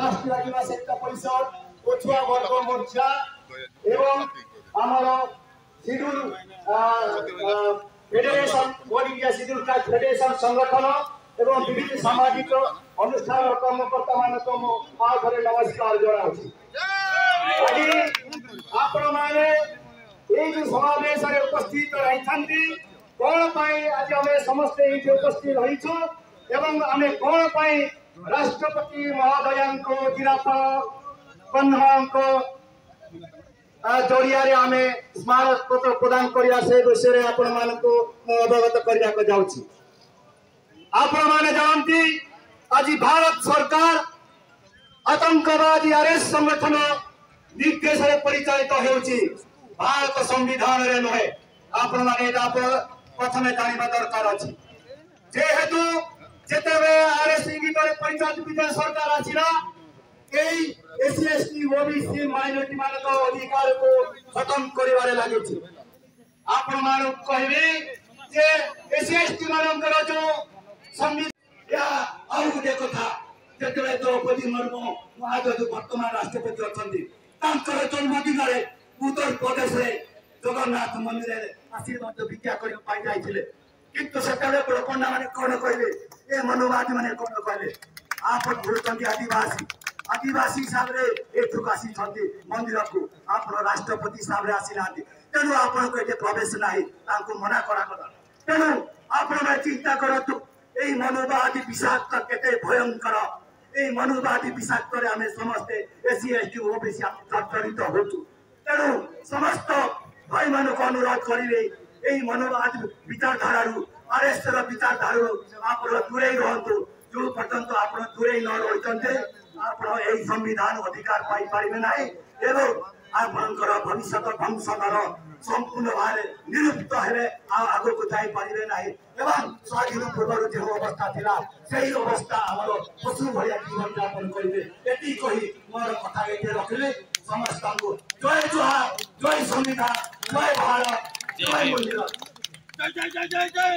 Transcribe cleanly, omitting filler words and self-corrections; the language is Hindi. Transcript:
राष्ट्रीय आदिवासी एकता परिषद पछुआ वर्ग मोर्चा एवं आमर schedule federation all India schedule cast federation संगठन एवं विभिन्न सामाजिक अनुष्ठान और कर्मकर्ता मानक आगे नमस्कार जनाऊँ। आज आपण माने जो समावेश उपस्थित रही कौन आज आम समस्ते ये उपस्थित रही एवं आम कौन राष्ट्रपति महोदय जिलापाल कन्हा जरिया आम स्मारक पत्र प्रदान करने से विषय आपण मानक अवगत करने जाऊँगी। आपण मैंने जानती आज भारत सरकार आतंकवादी आरएस संगठन निर्देश परिचालित होउची भारत संविधान रे नहे। आपण माने प्रथम जानवा दरकार अछि जेहेतु जेतेबे आरएस परिचालित विजय सरकार आछिला एई एससी एसटी ओबीसी माइनॉरिटी मानक अधिकार को खत्म करिवारे लागिछि। आपण मानु कहबे जे एससी एसटी मानकर जो संविधान या आउ गोटे कथा जेतेबे द्रौपदी मुर्मू आज जो वर्तमान राष्ट्रपति अछंती तांकर जन्मदिन उत्तर प्रदेश रे जगन्नाथ मंदिर आशीर्वाद भिक्षा कर पाई जाइथिले किंतु सेतबे लोकना माने कोन कहले ए मनोवादी माने कोन कहले आप भूलचंदी आदिवासी आदिवासी हिसाब रे एठुक आसी छंती मंदिर को आप राष्ट्रपति हिसाब रे आसी नांती तेनु आपन को एते प्रवेश नाही तांको मना करा करा तेनु आपन चिंता करतु एई मनोवादी विषाक्त केते भयंकर एई मनोवादी विषाक्त रे हमें समस्ते एससी एसटी ओबीसी जर्जरित होचु। तेणु समस्त भाई मान को अनुरोध करेंगे यही मनोवाद विचारधारा आरएस विचारधारा आप दूरे रहतु जो पर्यंत आप दूरे न रही आप संविधान अधिकार पाई पारे ना एवं आपंकर भविष्य वंशधर संपूर्ण भाव निरुक्त है आग को जापारे ना एवं स्वाधीन पूर्व जो अवस्था थी से अवस्था आम पशु भाया जीवन यापन करेंगे ये कही मोर कथा ये रखिले समस्त को जय जोहार जय संविधान जय भारत जय मंदिर जय जय जय जय जय।